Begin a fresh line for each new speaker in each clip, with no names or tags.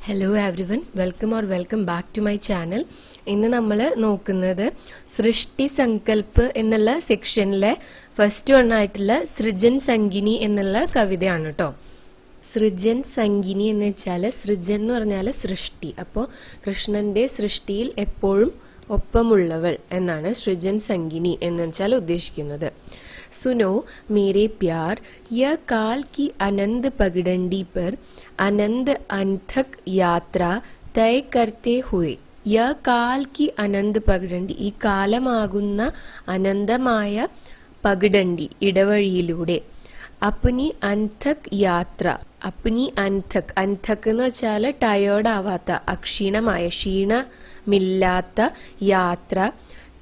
Hello everyone, welcome back to my channel. ഇന്ന് നമ്മൾ നോക്കുന്നത് സൃഷ്ടി സങ്കല്പ് എന്നുള്ള സെക്ഷനിലെ ഫസ്റ്റ് വൺ ആയിട്ടുള്ള സൃജൻ സംഗിനി എന്നുള്ള കവിതയാണ് കേട്ടോ. സൃജൻ സംഗിനി എന്ന് വെച്ചാൽ സൃജൻ എന്ന് പറഞ്ഞാൽ സൃഷ്ടി. അപ്പോൾ കൃഷ്ണന്റെ സൃഷ്ടിയിൽ എപ്പോഴും ഒപ്പമുള്ളവൾ എന്നാണ് സൃജൻ സംഗിനി എന്ന് വെച്ചാൽ ഉദ്ദേശിക്കുന്നത്. सुनो मेरे प्यार, यह काल की अनंत पगडंडी पर अनंत अनथक यात्रा तय करते हुए. यह काल की अनंत पगडंडी, ഈ കാലമാകുന്ന അനന്തമായ പകിടണ്ടി ഇടവഴിയിലൂടെ അപ്നി അൻഥക് യാത്ര. അപ്നി അൻഥക്, അൻഥക് എന്ന് വെച്ചാൽ ടയേർഡ് ആവാത്ത, അക്ഷീണമായ, ക്ഷീണമില്ലാത്ത യാത്ര.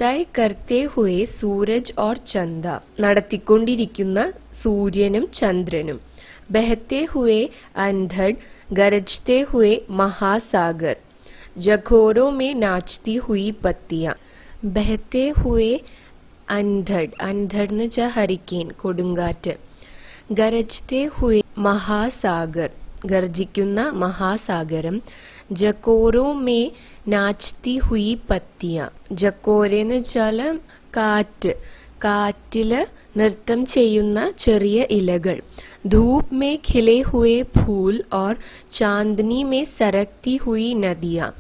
തൈ കർത്തേ ഹുയെ സൂരജ് ഓർ ചന്ദ, നടത്തിക്കൊണ്ടിരിക്കുന്ന സൂര്യനും ചന്ദ്രനും. ബഹത്തെ ഹുയെ അന്ധഡ്, ഗരജ്തെ ഹുയെ മഹാസാഗർ. ജഖോരോ മേ നാച്തി ഹുയി പത്തിയ. ബഹത്തെ ഹുയെ അന്ധഡ്, അന്ധഡ് എന്ന് വെച്ചാൽ ഹരിക്കേൻ, കൊടുങ്കാറ്റ്. ഗരജ്തെ ഹുയെ മഹാസാഗർ, ഗർജിക്കുന്ന മഹാസാഗരം. ജക്കോരോ മേ നാച്തി ഹുയി പത്തിയ. ജക്കോരെ എന്ന് വെച്ചാൽ കാറ്റ്, കാറ്റില് നൃത്തം ചെയ്യുന്ന ചെറിയ ഇലകൾ. Dhoop may ഖിലെ ഹുയെ Phool or Chandini may സരക്തി ഹുയി Nadia.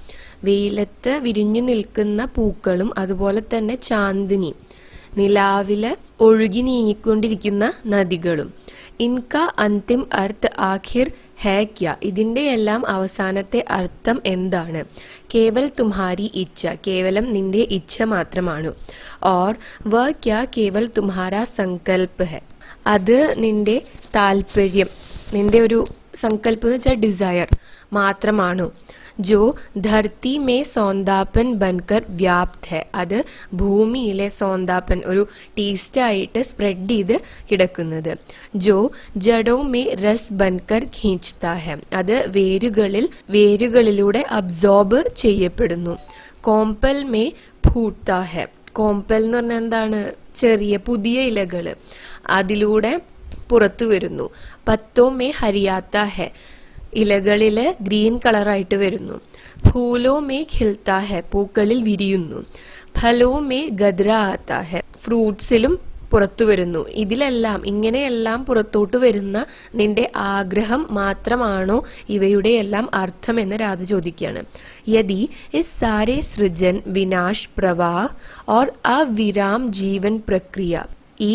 വെയിലത്ത് വിരിഞ്ഞു നിൽക്കുന്ന പൂക്കളും അതുപോലെ തന്നെ ചാന്ദിനി, നിലാവില് ഒഴുകി നീങ്ങിക്കൊണ്ടിരിക്കുന്ന നദികളും. ഇൻക അന്തിം അർത്ഥ് ആഖിർ ഹേ ക്യാ, ഇതിന്റെ എല്ലാം അവസാനത്തെ അർത്ഥം എന്താണ്? കേവൽ തുമ്ഹാരി ഇച്ഛ, കേവലം നിന്റെ ഇച്ഛ മാത്രമാണ്. ഓർ വ ക്യാ കേവൽ തുമ്ഹാരാ സങ്കൽപ്പ് ഹെ, അത് നിന്റെ താല്പര്യം, നിന്റെ ഒരു സങ്കല്പം എന്ന് വെച്ചാൽ ഡിസയർ മാത്രമാണോ? ജോ ധർത്തി മേ സോന്ദാപ്പൻ ബൻകർ വ്യാപ്ത് ഹെ, അത് ഭൂമിയിലെ സോന്ദാപ്പൻ, ഒരു ടേസ്റ്റായിട്ട് സ്പ്രെഡ് ചെയ്ത് കിടക്കുന്നത്. ജോ ജഡോ മേ രസ് ബൻകർ ഖീഞ്ച്താ ഹെ, അത് വേരുകളിലൂടെ അബ്സോർബ് ചെയ്യപ്പെടുന്നു. കോമ്പൽ മേ ഫൂട്ടാ ഹെ, കോമ്പൽ എന്ന് പറഞ്ഞാൽ എന്താണ്? ചെറിയ പുതിയ ഇലകള് അതിലൂടെ പുറത്തു വരുന്നു. പത്തോ മേ ഹരിയാത്ത ഹെ, ഇലകളില് ഗ്രീൻ കളറായിട്ട് വരുന്നു. ഫൂലോ മേ ഖിൽത്താ ഹെ, പൂക്കളിൽ വിരിയുന്നു. ഫലോ മേ ഗദ്ര ആത്താ ഹെ, ഫ്രൂട്ട്സിലും പുറത്തു വരുന്നു. ഇതിലെല്ലാം, ഇങ്ങനെയെല്ലാം പുറത്തോട്ട് വരുന്ന നിന്റെ ആഗ്രഹം മാത്രമാണോ ഇവയുടെ എല്ലാം അർത്ഥം എന്ന് രാധ ചോദിക്കുകയാണ്. യദി ഇസ് സാരേ സൃജൻ വിനാശ് പ്രവാഹ് ഓർ അവിരാം ജീവൻ പ്രക്രിയ, ഈ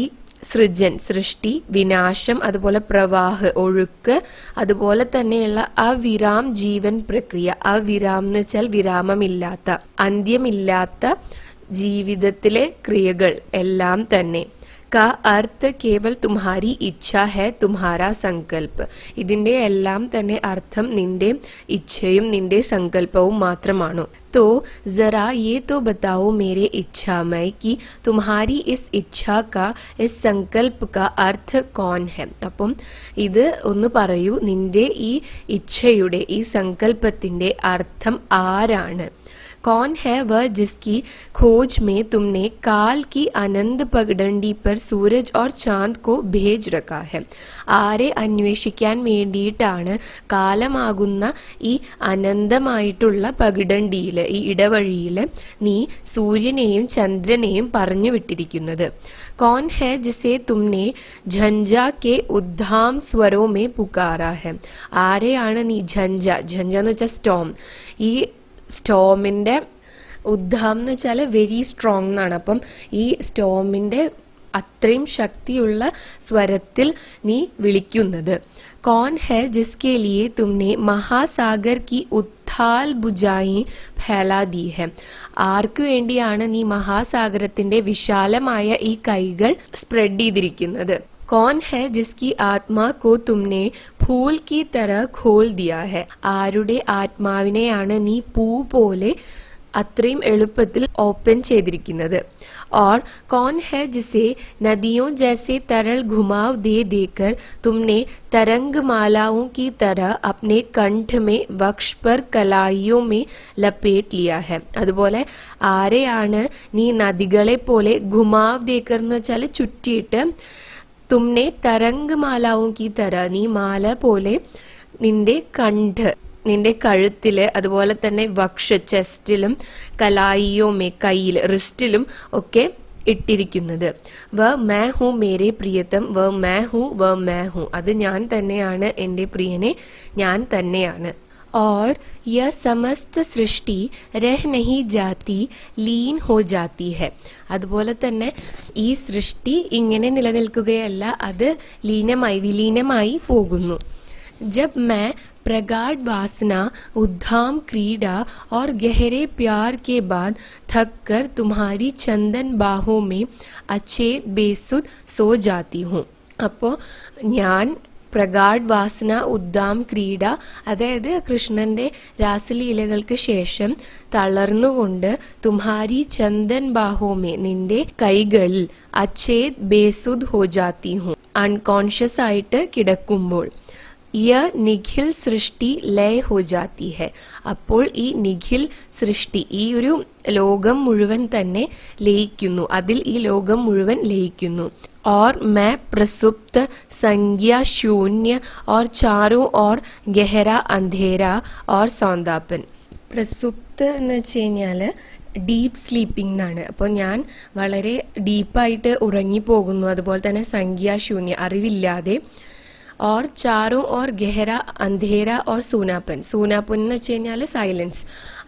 സൃജൻ സൃഷ്ടി, വിനാശം, അതുപോലെ പ്രവാഹ് ഒഴുക്ക്, അതുപോലെ തന്നെയുള്ള അവിരാം ജീവൻ പ്രക്രിയ. അവിരാം എന്ന് വെച്ചാൽ വിരാമമില്ലാത്ത, അന്ത്യമില്ലാത്ത ജീവിതത്തിലെ ക്രിയകൾ എല്ലാം തന്നെ. का अर्थ केवल तुम्हारी इच्छा है, तुम्हारा സങ്കല്പ്, ഇതിന്റെ എല്ലാം തന്നെ അർത്ഥം നിന്റെ ഇച്ഛയും നിന്റെ സങ്കല്പവും മാത്രമാണോ? तो जरा ये तो बताओ मेरे इच्छामय कि तुम्हारी इस इच्छा का, इस संकल्प का अर्थ कौन है. അപ്പം ഇത് ഒന്ന് പറയൂ, നിന്റെ ഈ ഇച്ഛയുടെ, ഈ സങ്കല്പത്തിന്റെ അർത്ഥം ആരാണ്? कौन है वह जिसकी खोज में तुमने काल की अनंत पगडंडी पर सूरज और चांद को भेज रखा है. ആരെ അന്വേഷിക്കാൻ വേണ്ടിയിട്ടാണ് കാലമാകുന്ന ഈ അനന്തമായിട്ടുള്ള പകിടണ്ടിയില്, ഈ ഇടവഴിയില് നീ സൂര്യനെയും ചന്ദ്രനെയും പറഞ്ഞു വിട്ടിരിക്കുന്നത്? कौन है जिसे तुमने झंझा के उद्धाम स्वरों में पुकारा है. ആരെയാണ് നീ झंझ, झंझ എന്ന് വെച്ചാൽ സ്റ്റോം, ഈ സ്റ്റോമിന്റെ ഉദ്ധാം എന്ന് വെച്ചാൽ വെരി സ്ട്രോങ് എന്നാണ്. അപ്പം ഈ സ്റ്റോമിന്റെ അത്രയും ശക്തിയുള്ള സ്വരത്തിൽ നീ വിളിക്കുന്നത്. कौन है जिसके लिए तुमने महासागर की उथाल भुजाएं फैला दी है. ആർക്കു വേണ്ടിയാണ് നീ മഹാസാഗരത്തിന്റെ വിശാലമായ ഈ കൈകൾ സ്പ്രെഡ് ചെയ്തിരിക്കുന്നത്? कौन है जिसकी आत्मा को तुमने फूल की तरह खोल दिया है. ആരുടെ ആത്മാവിനെയാണ് നീ പൂ പോലെ അത്രയും എളുപ്പത്തിൽ ഓപ്പൺ ചെയ്തിരിക്കുന്നത്? और कौन है जिसे नदियों जैसे तरल घुमाव दे देकर तुमने तरंग मालाओं की तरह अपने कंठ में, वक्ष पर, कलाइयों में लपेट लिया है. അതുപോലെ ആരെയാണ് നീ നദികളെ പോലെ ഘുമാവ് ദേക്കർ എന്ന് വെച്ചാൽ ചുറ്റിയിട്ട്, തുമ്നെ തരംഗ് മാലാവും കി തര, നീ മാല പോലെ നിന്റെ കണ്ഠ്, നിന്റെ കഴുത്തില്, അതുപോലെ തന്നെ വക്ഷ ചെസ്റ്റിലും, കലായിയോമേ കയ്യില്, റിസ്റ്റിലും ഒക്കെ ഇട്ടിരിക്കുന്നത്. വ മേ ഹൂ മേരെ പ്രിയതം, വ മേ ഹൂ, വ മേ ഹൂ, അത് ഞാൻ തന്നെയാണ് എൻ്റെ പ്രിയനെ, ഞാൻ തന്നെയാണ്. और यह समस्त सृष्टि रह नहीं जाती, ലീൻ ഹോ ജാത്തി ഹെ. അതുപോലെ തന്നെ ഈ സൃഷ്ടി ഇങ്ങനെ നിലനിൽക്കുകയല്ല, അത് വിലീനമായി പോകുന്നു. जब मैं प्रगाढ़ वासना, उद्दाम क्रीड़ा और गहरे प्यार के बाद थक कर तुम्हारी चंदन बाहों में अचेत बेसुध सो जाती हूँ. അപ്പോൾ ഞാൻ പ്രഗാഡ് വാസന, ഉദ്ദാം ക്രീഡ, അതായത് കൃഷ്ണന്റെ രാസലീലകൾക്ക് ശേഷം തളർന്നുകൊണ്ട്, തുമ്ഹാരി ചന്ദൻ ബാഹോമേ, നിന്റെ കൈകളിൽ, അച്ചേത് ബേസുദ് ഹോ ജാത്തി ഹൂം, അൺകോൺഷ്യസ് ആയിട്ട് കിടക്കുമ്പോൾ, യ നിഖിൽ സൃഷ്ടി ലയ ഹോ ജാത്തി ഹെ, അപ്പോൾ ഈ നിഖിൽ സൃഷ്ടി, ഈ ഒരു ലോകം മുഴുവൻ തന്നെ ലയിക്കുന്നു, അതിൽ ഈ ലോകം മുഴുവൻ ലയിക്കുന്നു. और मैं प्रसुप्त, संज्ञा शून्य और चारों ओर गहरा अंधेरा और सौंदापन. പ്രസുപ്ത് എന്ന് വെച്ച് കഴിഞ്ഞാൽ ഡീപ്പ് സ്ലീപ്പിംഗ് എന്നാണ്. അപ്പോൾ ഞാൻ വളരെ ഡീപ്പായിട്ട് ഉറങ്ങിപ്പോകുന്നു, അതുപോലെ തന്നെ സംഖ്യാശൂന്യ, അറിവില്ലാതെ. और चारों ओर गहरा अंधेरा और സൂനാപ്പൻ, സൂനാപ്പൻ എന്ന് വെച്ച് കഴിഞ്ഞാൽ സൈലൻസ്,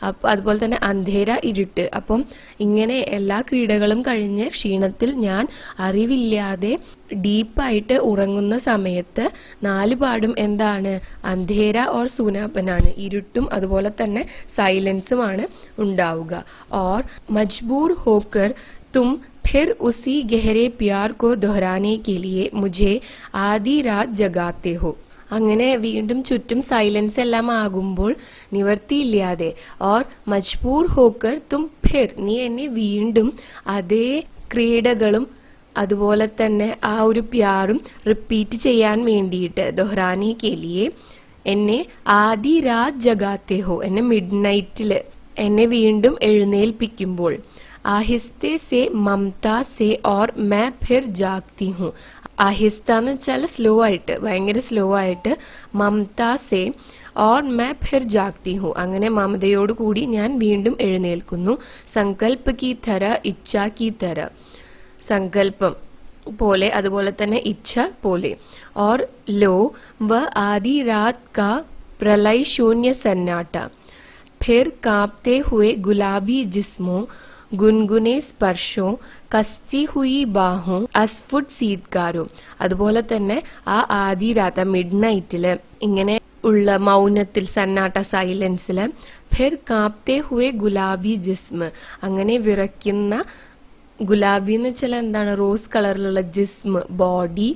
അപ്പം അതുപോലെ തന്നെ അന്ധേര, ഇരുട്ട്. അപ്പം ഇങ്ങനെ എല്ലാ ക്രീഡകളും കഴിഞ്ഞ് ക്ഷീണത്തിൽ ഞാൻ അറിവില്ലാതെ ഡീപ്പായിട്ട് ഉറങ്ങുന്ന സമയത്ത് നാല് പാടും എന്താണ്? അന്ധേര ഓർ സൂനാപ്പനാണ്, ഇരുട്ടും അതുപോലെ തന്നെ സൈലൻസുമാണ് ഉണ്ടാവുക. और मजबूर होकर तुम फिर उसी गहरे प्यार को दोहराने के लिए मुझे आधी रात जगाते हो. അങ്ങനെ വീണ്ടും ചുറ്റും സൈലൻസ് എല്ലാം ആകുമ്പോൾ നിവർത്തിയില്ലാതെ, ഓർ മജ്ബൂർ ഹോക്കർ തും ഫിർ, നീ എന്നെ വീണ്ടും അതേ ക്രീഡകളും അതുപോലെ തന്നെ ആ ഒരു പ്യാറും റിപ്പീറ്റ് ചെയ്യാൻ വേണ്ടിയിട്ട്, ദൊഹ്റാനെ കേലിയെ, എന്നെ ആദി രാത് ജഗാത്തെ ഹോ, എന്നെ മിഡ് നൈറ്റിൽ എന്നെ വീണ്ടും എഴുന്നേൽപ്പിക്കുമ്പോൾ, ആഹിസ്തെ സെ മമത സെ ഓർ മേ ഫിർ ജാഗ്തി ഹൂം, ആഹിസ്ത എന്ന് വെച്ചാൽ സ്ലോ ആയിട്ട്, ഭയങ്കര സ്ലോ ആയിട്ട്, മമത സെ ഓർ മേ ഫിർ ജാഗ്തി ഹൂം, അങ്ങനെ മമതയോട് കൂടി ഞാൻ വീണ്ടും എഴുന്നേൽക്കുന്നു. സങ്കൽപ കി തര ഇച്ഛ കി തര, സങ്കല്പം പോലെ അതുപോലെ തന്നെ ഇച്ഛ പോലെ. और लो वह आधी रात का प्रलय शून्य सन्नाटा, फिर कांपते हुए गुलाबी जिस्मों, गुनगुने स्पर्शों, കസ്തി ഹുയി ബാഹും, അസ്ഫുട് സീത്കാരും, അതുപോലെ തന്നെ ആ ആദി രാത മിഡ് നൈറ്റില് ഇങ്ങനെ ഉള്ള മൗനത്തിൽ, സന്നാട്ട സൈലൻസില്, ഫിർ കാപ്തേ ഹുവേ ഗുലാബി ജിസ്മ, അങ്ങനെ വിറയ്ക്കുന്ന, ഗുലാബി എന്ന് വെച്ചാൽ എന്താണ്? റോസ് കളറിലുള്ള, ജിസ്മ ബോഡി,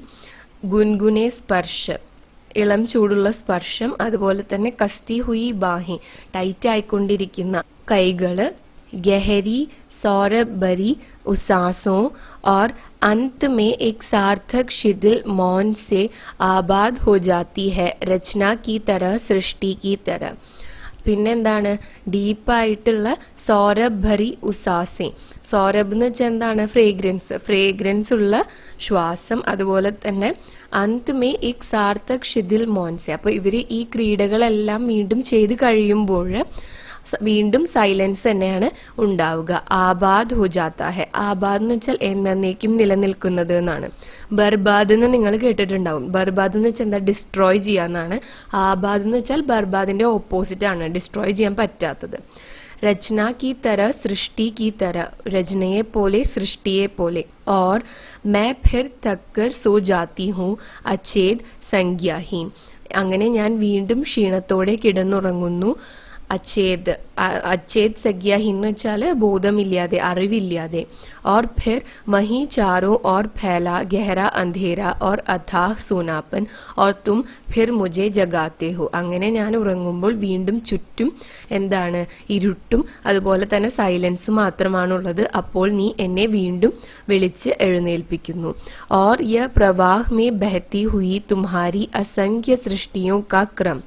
ഗുൻഗുനെ സ്പർശ, ഇളം ചൂടുള്ള സ്പർശം, അതുപോലെ തന്നെ കസ്തി ഹുയി ബാഹി, ടൈറ്റ് ആയിക്കൊണ്ടിരിക്കുന്ന കൈകള്, गहरी सौरभ भरी उसासों और अंत में एक सार्थक शिथिल मौन से आबाद हो जाती है, रचना की तरह, सृष्टि की तरह. പിന്നെന്താണ്? ഡീപ്പായിട്ടുള്ള സൗരഭ് ഭരി ഉസാസെ, സൗരഭ് എന്ന് വെച്ചാൽ എന്താണ്? ഫ്രേഗ്രൻസ്, ഫ്രേഗ്രൻസ് ഉള്ള ശ്വാസം, അതുപോലെ തന്നെ അന്ത്മേ എക് സാർത്ഥക് ശിഥിൽ മോൻസെ. അപ്പോൾ ഇവര് ഈ ക്രീഡകളെല്ലാം വീണ്ടും ചെയ്ത് കഴിയുമ്പോൾ വീണ്ടും സൈലൻസ് തന്നെയാണ് ഉണ്ടാവുക. ആബാദ് ഹോ ജാത്ത ഹെ, ആബാദ് എന്ന് വെച്ചാൽ എന്നേക്കും നിലനിൽക്കുന്നത് എന്നാണ്. ബർബാദ് എന്ന് നിങ്ങൾ കേട്ടിട്ടുണ്ടാവും. ബർബാദ് എന്ന് വെച്ചാൽ എന്താ? ഡിസ്ട്രോയ് ചെയ്യാന്നാണ്. ആബാദ് എന്ന് വെച്ചാൽ ബർബാദിന്റെ ഓപ്പോസിറ്റ് ആണ്, ഡിസ്ട്രോയ് ചെയ്യാൻ പറ്റാത്തത്. രചന കി തര, സൃഷ്ടി കി തര, രചനയെ പോലെ, സൃഷ്ടിയെ പോലെ. और मैं फिर थक कर सो जाती हूँ अचेत संज्ञाहीन, അങ്ങനെ ഞാൻ വീണ്ടും ക്ഷീണത്തോടെ കിടന്നുറങ്ങുന്നു. അച്ചേത്, അച്ചേത് സഗ്യാഹീൻ എന്ന് വെച്ചാൽ ബോധമില്ലാതെ, അറിവില്ലാതെ. और फिर वहीं चारों ओर फैला गहरा अंधेरा और अथाह सोनापन और तुम फिर मुझे जगाते हो, അങ്ങനെ ഞാൻ ഉറങ്ങുമ്പോൾ വീണ്ടും ചുറ്റും എന്താണ്? ഇരുട്ടും അതുപോലെ തന്നെ സൈലൻസ് മാത്രമാണുള്ളത്. അപ്പോൾ നീ എന്നെ വീണ്ടും വിളിച്ച് എഴുന്നേൽപ്പിക്കുന്നു. और यह प्रवाह में बहती हुई तुम्हारी असंख्य सृष्टियों का क्रम,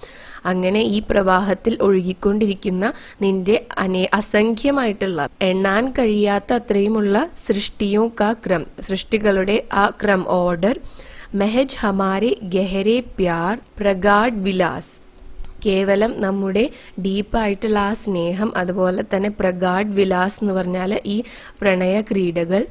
അങ്ങനെ ഈ പ്രവാഹത്തിൽ ഒഴുകിക്കൊണ്ടിരിക്കുന്ന നിന്റെ അസംഖ്യമായിട്ടുള്ള, എണ്ണാൻ കഴിയാത്ത അത്രയുമുള്ള സൃഷ്ടിയോ കാ ക്രം, സൃഷ്ടികളുടെ ആ ക്രം, ഓർഡർ. മെഹജ് ഹമാരെ ഗഹരെ പ്യാർ പ്രഗാഡ് വിലാസ്, കേവലം നമ്മുടെ ഡീപ്പായിട്ടുള്ള ആ സ്നേഹം, അതുപോലെ തന്നെ പ്രഗാഡ് വിലാസ് എന്ന് പറഞ്ഞാൽ ഈ പ്രണയ ക്രീഡകൾ,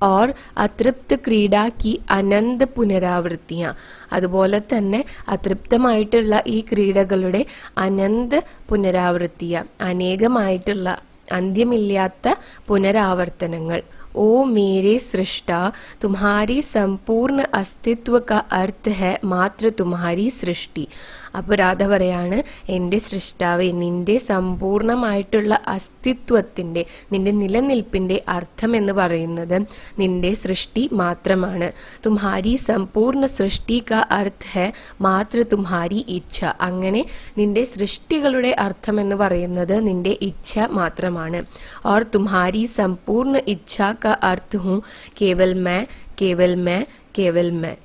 और അതൃപ്ത ക്രീഡ की അനന്ത പുനരാവൃത്തിയാ, അതുപോലെ തന്നെ അതൃപ്തമായിട്ടുള്ള ഈ ക്രീഡകളുടെ അനന്ത പുനരാവൃത്തിയ, അനേകമായിട്ടുള്ള അന്ത്യമില്ലാത്ത പുനരാവർത്തനങ്ങൾ. ओ मेरे सृष्टा, तुम्हारी संपूर्ण अस्तित्व का अर्थ है मात्र तुम्हारी सृष्टि. അപ്പോൾ രാധ പറയാണ്, എൻ്റെ സൃഷ്ടാവേ, നിന്റെ സമ്പൂർണമായിട്ടുള്ള അസ്തിത്വത്തിൻ്റെ, നിന്റെ നിലനിൽപ്പിൻ്റെ അർത്ഥം എന്ന് പറയുന്നത് നിന്റെ സൃഷ്ടി മാത്രമാണ്. തുമ്ഹാരി സമ്പൂർണ്ണ സൃഷ്ടി കാ അർത്ഥ ഹെ മാത്ര തുമ്ഹാരി ഇച്ഛ. അങ്ങനെ നിന്റെ സൃഷ്ടികളുടെ അർത്ഥം എന്ന് പറയുന്നത് നിന്റെ ഇച്ഛ മാത്രമാണ്. और तुम्हारी संपूर्ण इच्छा का अर्थ हूँ केवल मैं, केवल मैं, केवल मैं.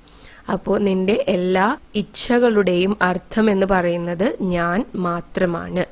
അപ്പോൾ നിന്റെ എല്ലാ ഇച്ഛകളുടെയും അർത്ഥം എന്ന് പറയുന്നത് ഞാൻ മാത്രമാണ്.